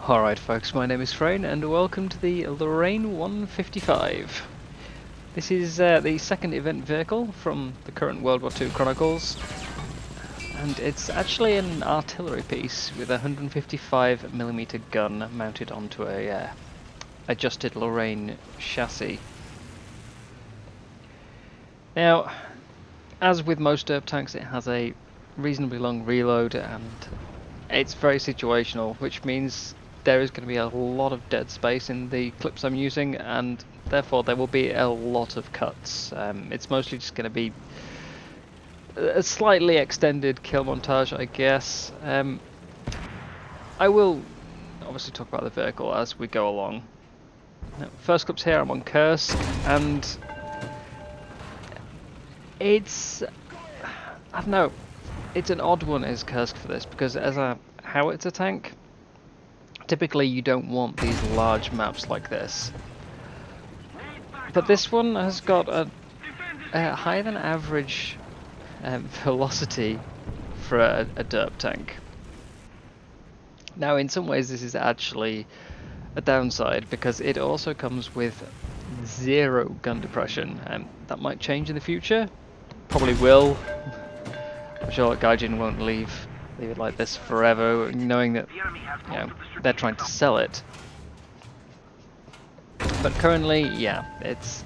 Alright folks, my name is Freyn and welcome to the Lorraine 155. This is the second event vehicle from the current World War II Chronicles, and it's actually an artillery piece with a 155mm gun mounted onto a adjusted Lorraine chassis. Now, as with most derp tanks, it has a reasonably long reload and it's very situational, which means there is going to be a lot of dead space in the clips I'm using, and therefore there will be a lot of cuts. It's mostly just going to be a slightly extended kill montage, I guess. I will obviously talk about the vehicle as we go along. Now, first clips here, I'm on Kursk, and it's, I don't know, it's an odd one as Kursk for this, because as a howitzer tank, typically you don't want these large maps like this. But this one has got a higher than average velocity for a derp tank. Now in some ways this is actually a downside, because it also comes with 0 gun depression, and that might change in the future. Probably will. I'm sure Gaijin won't leave it like this forever, knowing that, you know, they're trying to sell it. But currently, yeah, it's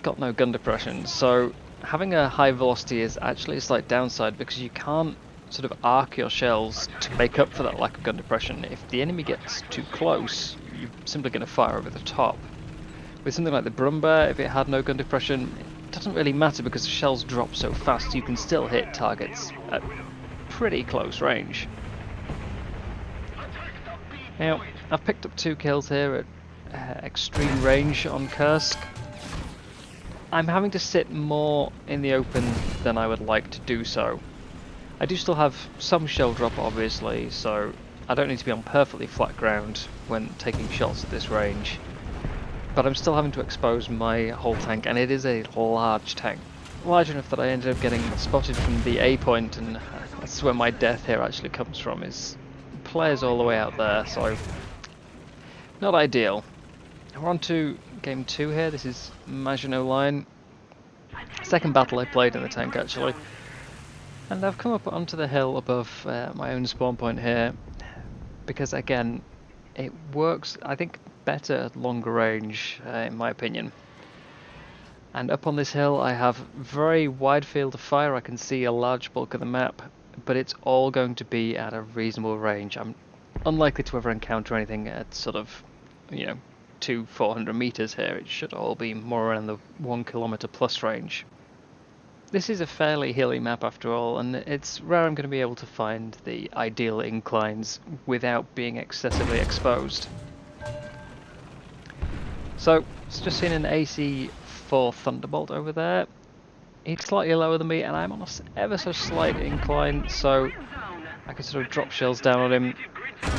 got no gun depression, so having a high velocity is actually a slight downside, because you can't sort of arc your shells to make up for that lack of gun depression. If the enemy gets too close, you're simply going to fire over the top. With something like the Brumba, if it had no gun depression, it doesn't really matter, because the shells drop so fast you can still hit targets at pretty close range. Now, I've picked up 2 kills here at extreme range on Kursk. I'm having to sit more in the open than I would like to do so. I do still have some shell drop, obviously, so I don't need to be on perfectly flat ground when taking shots at this range. But I'm still having to expose my whole tank, and it is a large tank. Large enough that I ended up getting spotted from the A point, and that's where my death here actually comes from, is players all the way out there, so not ideal. We're on to game 2 here. This is Maginot Line. Second battle I played in the tank actually. And I've come up onto the hill above my own spawn point here, because again, it works, I think, better at longer range, in my opinion. And up on this hill I have very wide field of fire. I can see a large bulk of the map, but it's all going to be at a reasonable range. I'm unlikely to ever encounter anything at sort of, you know, 200-400 meters here. It should all be more around the 1 kilometer plus range. This is a fairly hilly map after all, and it's rare I'm going to be able to find the ideal inclines without being excessively exposed. So, it's just seen an AC-4 Thunderbolt over there. It's slightly lower than me, and I'm on an ever so slight incline, so I can sort of drop shells down on him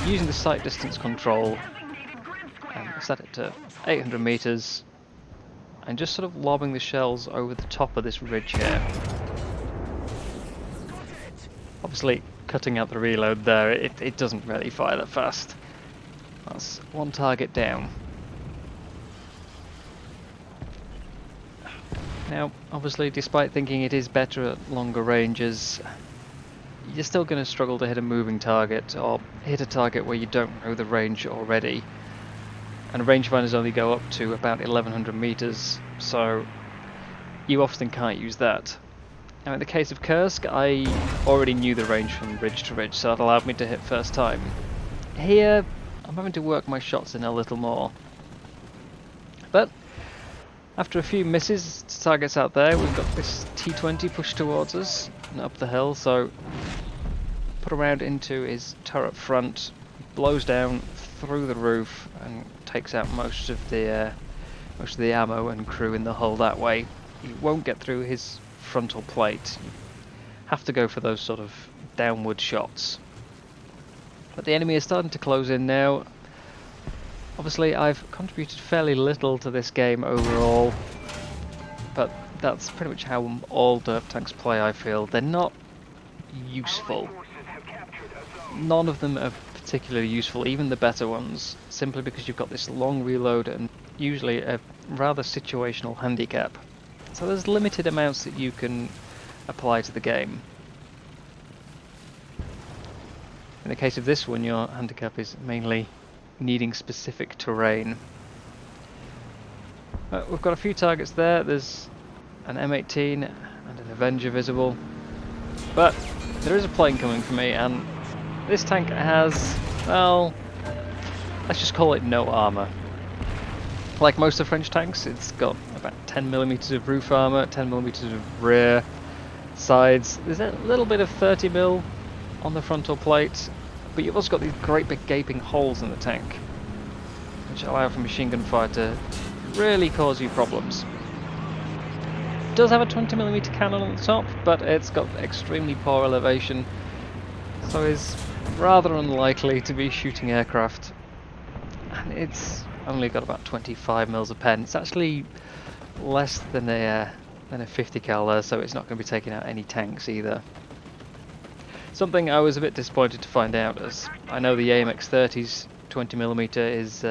using the sight distance control, and set it to 800 meters, and just sort of lobbing the shells over the top of this ridge here. Obviously, cutting out the reload there, it doesn't really fire that fast. That's 1 target down. Now, obviously, despite thinking it is better at longer ranges, you're still going to struggle to hit a moving target, or hit a target where you don't know the range already. And rangefinders only go up to about 1100 meters, so you often can't use that. Now in the case of Kursk, I already knew the range from ridge to ridge, so that allowed me to hit first time. Here, I'm having to work my shots in a little more. But after a few misses to targets out there, we've got this T-20 pushed towards us and up the hill, so put a round into his turret front, blows down through the roof and takes out most of the ammo and crew in the hull that way. He won't get through his frontal plate. You have to go for those sort of downward shots. But the enemy is starting to close in now. Obviously I've contributed fairly little to this game overall, but that's pretty much how all derp tanks play, I feel. They're not useful. None of them are particularly useful, even the better ones, simply because you've got this long reload and usually a rather situational handicap. So there's limited amounts that you can apply to the game. In the case of this one, your handicap is mainly needing specific terrain. We've got a few targets there. There's an M18 and an Avenger visible. But there is a plane coming for me, and this tank has, well, let's just call it no armour. Like most of the French tanks, it's got about 10mm of roof armour, 10mm of rear, sides. There's a little bit of 30mm on the frontal plate, but you've also got these great big gaping holes in the tank, which allow for machine gun fire to really cause you problems. It does have a 20mm cannon on the top, but it's got extremely poor elevation, so is rather unlikely to be shooting aircraft. And it's only got about 25mm of pen. It's actually less than a 50 cal there, so it's not going to be taking out any tanks either. Something I was a bit disappointed to find out, as I know the AMX-30's 20mm is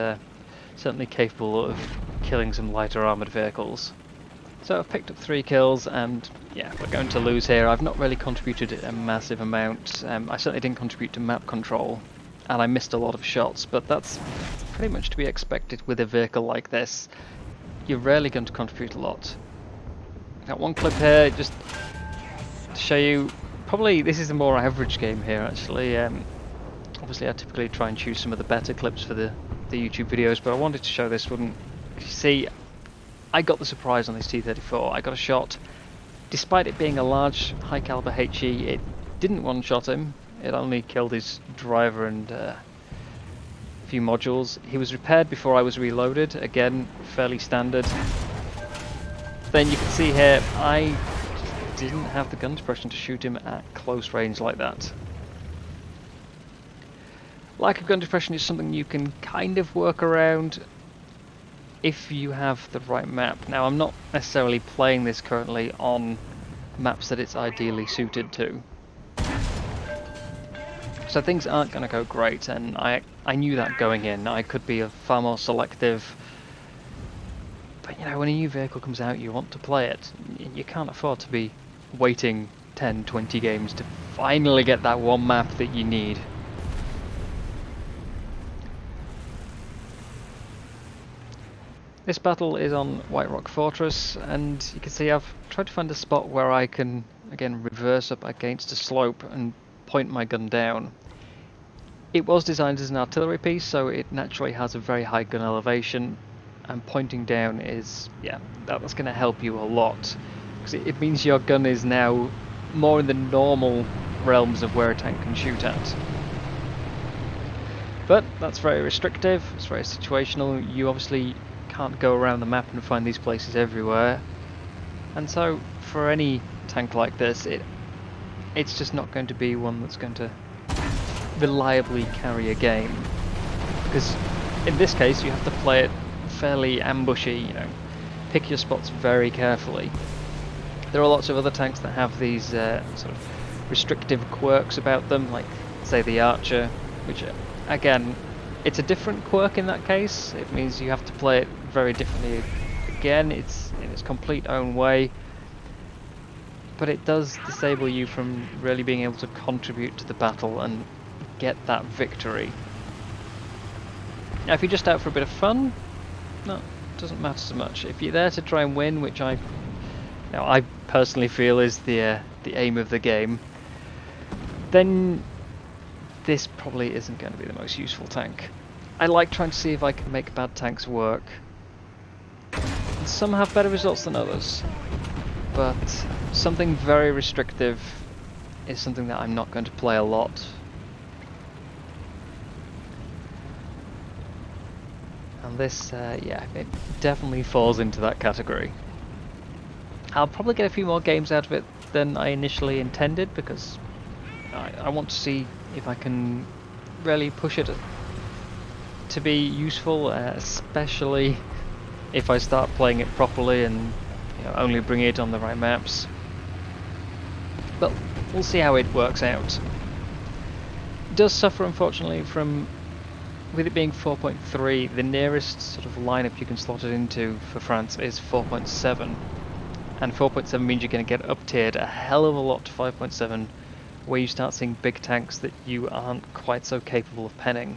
certainly capable of killing some lighter armoured vehicles. So I've picked up 3 kills, and yeah, we're going to lose here. I've not really contributed a massive amount. I certainly didn't contribute to map control, and I missed a lot of shots, but that's pretty much to be expected with a vehicle like this. You're rarely going to contribute a lot. Got one clip here just to show you. Probably this is a more average game here actually. Obviously I typically try and choose some of the better clips for the YouTube videos, but I wanted to show this one. You see, I got the surprise on this T-34. I got a shot. Despite it being a large high caliber HE, it didn't one-shot him. It only killed his driver and a few modules. He was repaired before I was reloaded, again fairly standard. Then you can see here I didn't have the gun depression to shoot him at close range like that. Lack of gun depression is something you can kind of work around if you have the right map. Now I'm not necessarily playing this currently on maps that it's ideally suited to, so things aren't going to go great, and I knew that going in. I could be far more selective, but you know, when a new vehicle comes out you want to play it. You can't afford to be waiting 10-20 games to finally get that one map that you need. This battle is on White Rock Fortress, and you can see I've tried to find a spot where I can again reverse up against a slope and point my gun down. It was designed as an artillery piece, so it naturally has a very high gun elevation, and pointing down is, yeah, that's going to help you a lot, because it means your gun is now more in the normal realms of where a tank can shoot at. But that's very restrictive, it's very situational. You obviously can't go around the map and find these places everywhere, and so for any tank like this, it's just not going to be one that's going to reliably carry a game, because in this case you have to play it fairly ambushy, you know, pick your spots very carefully. There are lots of other tanks that have these sort of restrictive quirks about them, like say the Archer, which again, it's a different quirk in that case. It means you have to play it very differently. Again, it's in its complete own way, but it does disable you from really being able to contribute to the battle and get that victory. Now if you're just out for a bit of fun, no, it doesn't matter so much. If you're there to try and win, which I personally feel is the aim of the game, then this probably isn't going to be the most useful tank. I like trying to see if I can make bad tanks work. And some have better results than others, but something very restrictive is something that I'm not going to play a lot. And this, yeah, it definitely falls into that category. I'll probably get a few more games out of it than I initially intended, because I want to see if I can really push it to be useful, especially if I start playing it properly and only bring it on the right maps. But we'll see how it works out. does suffer, unfortunately, from, with it being 4.3, the nearest sort of lineup you can slot it into for France is 4.7. And 4.7 means you're going to get up-tiered a hell of a lot to 5.7, where you start seeing big tanks that you aren't quite so capable of penning.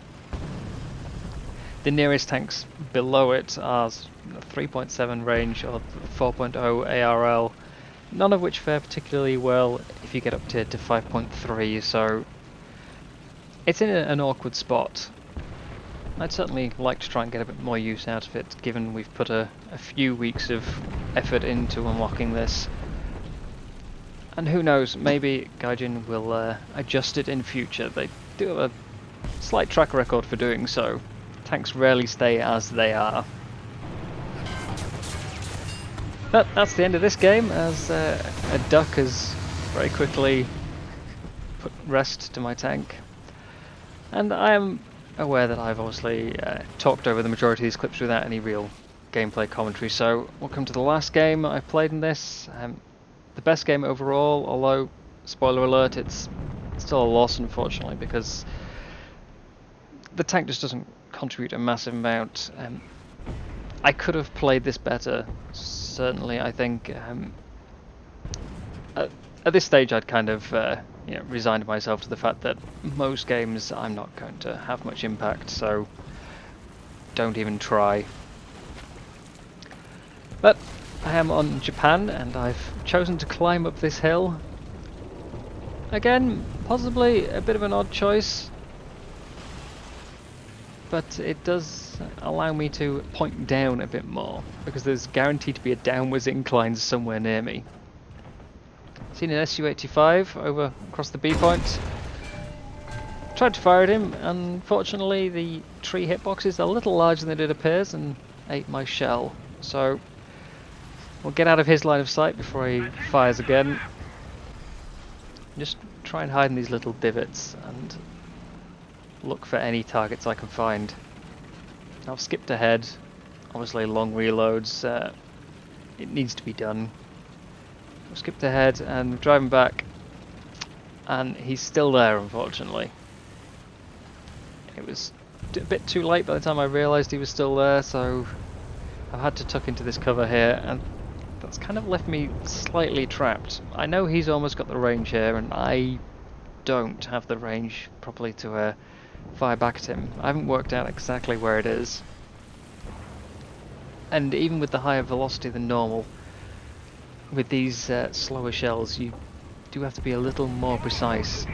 The nearest tanks below it are 3.7 range or 4.0 ARL, none of which fare particularly well if you get up-tiered to 5.3, so it's in an awkward spot. I'd certainly like to try and get a bit more use out of it, given we've put a few weeks of effort into unlocking this. And who knows, maybe Gaijin will adjust it in future. They do have a slight track record for doing so. Tanks rarely stay as they are. But that's the end of this game, as a duck has very quickly put rest to my tank. And I am aware that I've obviously talked over the majority of these clips without any real gameplay commentary, so we'll come to the last game I played in this. The best game overall, although, spoiler alert, it's still a loss unfortunately, because the tank just doesn't contribute a massive amount. I could have played this better, certainly. I think at this stage I'd kind of resigned myself to the fact that most games I'm not going to have much impact, so don't even try. But I am on Japan and I've chosen to climb up this hill. Again, possibly a bit of an odd choice, but it does allow me to point down a bit more, because there's guaranteed to be a downwards incline somewhere near me. Seen an Su-85 over across the B point. Tried to fire at him, unfortunately the tree hitbox is a little larger than it appears and ate my shell, so we'll get out of his line of sight before he fires again. Just try and hide in these little divots and look for any targets I can find. I've skipped ahead, obviously long reloads, it needs to be done. I've skipped ahead and driving back, and he's still there unfortunately. It was a bit too late by the time I realised he was still there, so I've had to tuck into this cover here, and that's kind of left me slightly trapped. I know he's almost got the range here, and I don't have the range properly to fire back at him. I haven't worked out exactly where it is. And even with the higher velocity than normal, with these slower shells, you do have to be a little more precise,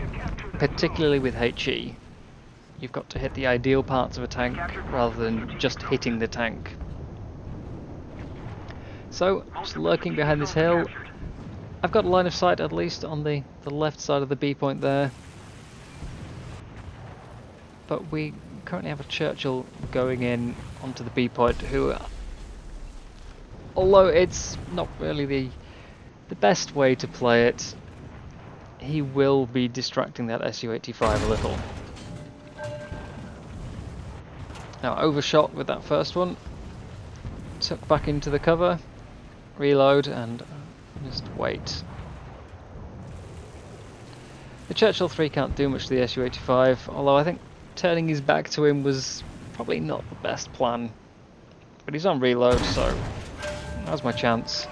particularly with HE. You've got to hit the ideal parts of a tank rather than just hitting the tank. So, just lurking behind this hill. I've got line of sight at least on the left side of the B point there. But we currently have a Churchill going in onto the B point who, although it's not really the best way to play it, he will be distracting that Su-85 a little. Now overshot with that first one, tuck back into the cover, reload and just wait. The Churchill 3 can't do much to the Su-85, although I think turning his back to him was probably not the best plan. But he's on reload, so now's my chance.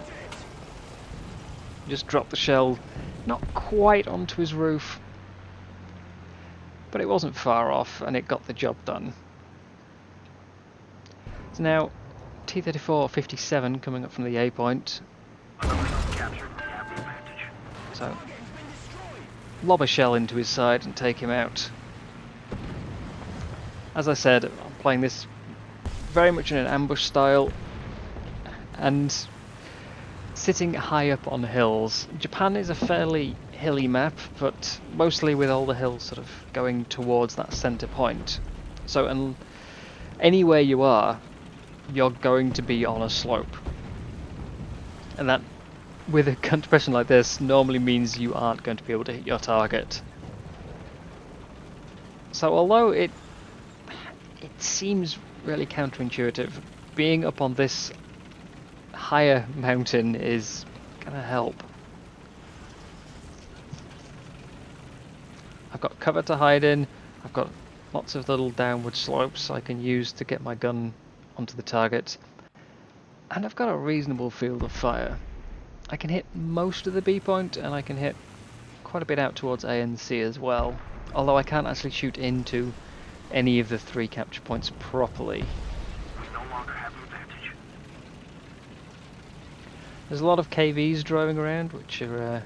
Just dropped the shell, not quite onto his roof, but it wasn't far off and it got the job done. So now T-34-57 coming up from the A point. So lob a shell into his side and take him out. As I said, I'm playing this very much in an ambush style and sitting high up on hills. Japan is a fairly hilly map, but mostly with all the hills sort of going towards that centre point. So anywhere you are, you're going to be on a slope. And that, with a gun depression like this, normally means you aren't going to be able to hit your target. So although it seems really counterintuitive, being up on this higher mountain is gonna help. I've got cover to hide in, I've got lots of little downward slopes I can use to get my gun onto the target. And I've got a reasonable field of fire. I can hit most of the B point, and I can hit quite a bit out towards A and C as well. Although I can't actually shoot into any of the 3 capture points properly. We no longer have an advantage. There's a lot of KVs driving around, which are a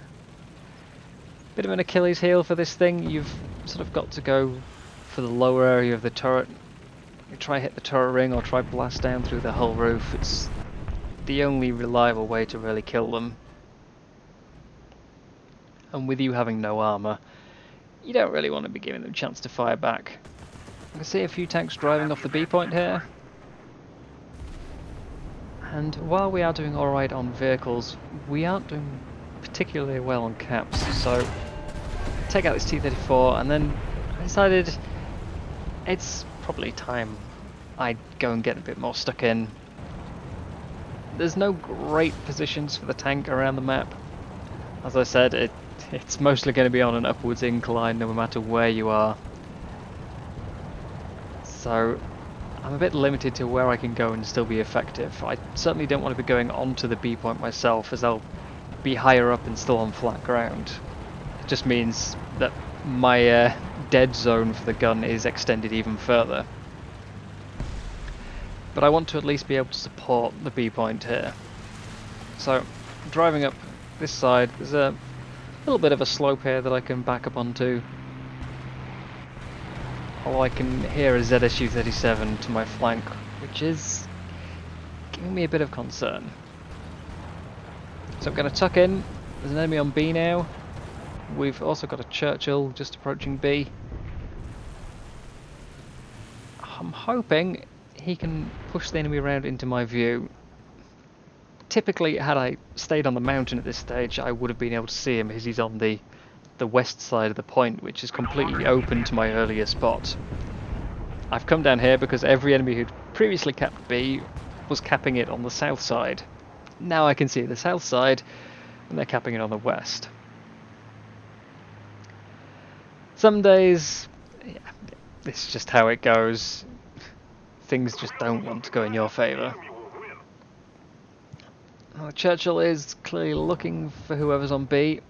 bit of an Achilles heel for this thing. You've sort of got to go for the lower area of the turret. You try hit the turret ring or try blast down through the whole roof. It's the only reliable way to really kill them. And with you having no armour, you don't really want to be giving them a chance to fire back. I can see a few tanks driving off the B point here. And while we are doing alright on vehicles, we aren't doing particularly well on caps. So take out this T-34, and then I decided it's probably time I'd go and get a bit more stuck in. There's no great positions for the tank around the map. As I said, it's mostly going to be on an upwards incline no matter where you are. So I'm a bit limited to where I can go and still be effective. I certainly don't want to be going onto the B point myself, as I'll be higher up and still on flat ground. It just means that my dead zone for the gun is extended even further. But I want to at least be able to support the B point here. So driving up this side, there's a little bit of a slope here that I can back up onto. Although I can hear a ZSU-37 to my flank, which is giving me a bit of concern. So I'm going to tuck in. There's an enemy on B now. We've also got a Churchill just approaching B. I'm hoping he can push the enemy around into my view. Typically, had I stayed on the mountain at this stage, I would have been able to see him, as he's on the west side of the point, which is completely open to my earlier spot. I've come down here because every enemy who'd previously capped B was capping it on the south side. Now I can see the south side, and they're capping it on the west. Some days, yeah, this is just how it goes. Things just don't want to go in your favour. Churchill is clearly looking for whoever's on B.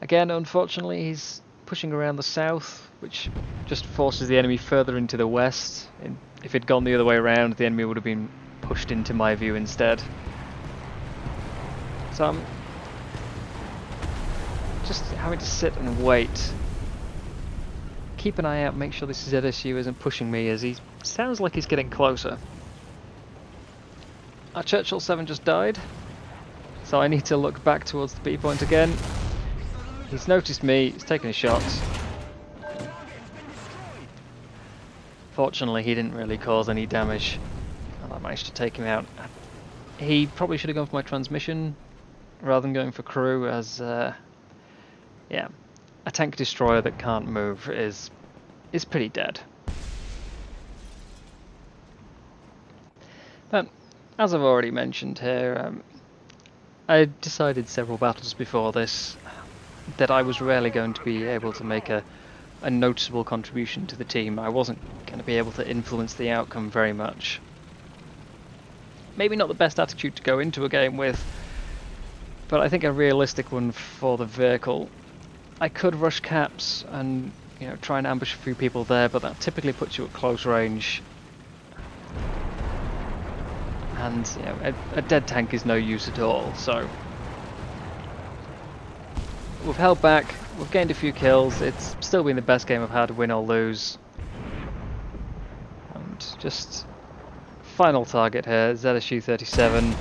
Again, unfortunately, he's pushing around the south, which just forces the enemy further into the west. And if it'd gone the other way around, the enemy would have been pushed into my view instead. So I'm just having to sit and wait. Keep an eye out, make sure this ZSU isn't pushing me, as he sounds like he's getting closer. Our Churchill 7 just died, so I need to look back towards the B point again. He's noticed me, he's taken a shot. Fortunately, he didn't really cause any damage, and I managed to take him out. He probably should have gone for my transmission rather than going for crew, as yeah, a tank destroyer that can't move is pretty dead. But as I've already mentioned here, I decided several battles before this that I was rarely going to be able to make a noticeable contribution to the team. I wasn't going to be able to influence the outcome very much. Maybe not the best attitude to go into a game with, but I think a realistic one for the vehicle. I could rush caps and, you know, try and ambush a few people there, but that typically puts you at close range. And, you know, a dead tank is no use at all, so we've held back, we've gained a few kills. It's still been the best game I've had, win or lose. And just final target here, ZSU-37.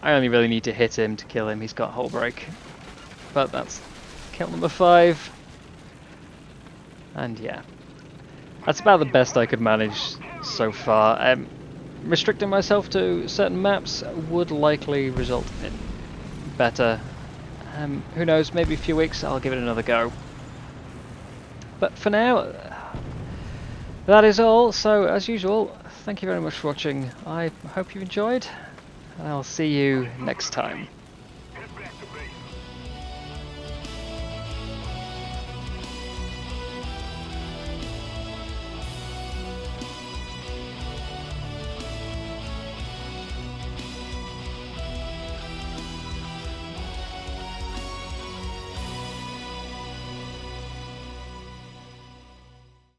I only really need to hit him to kill him, he's got hull break. But that's kill number 5. And yeah, that's about the best I could manage so far. Restricting myself to certain maps would likely result in better. Who knows, maybe a few weeks I'll give it another go. But for now, that is all. So as usual, thank you very much for watching. I hope you enjoyed, and I'll see you next time.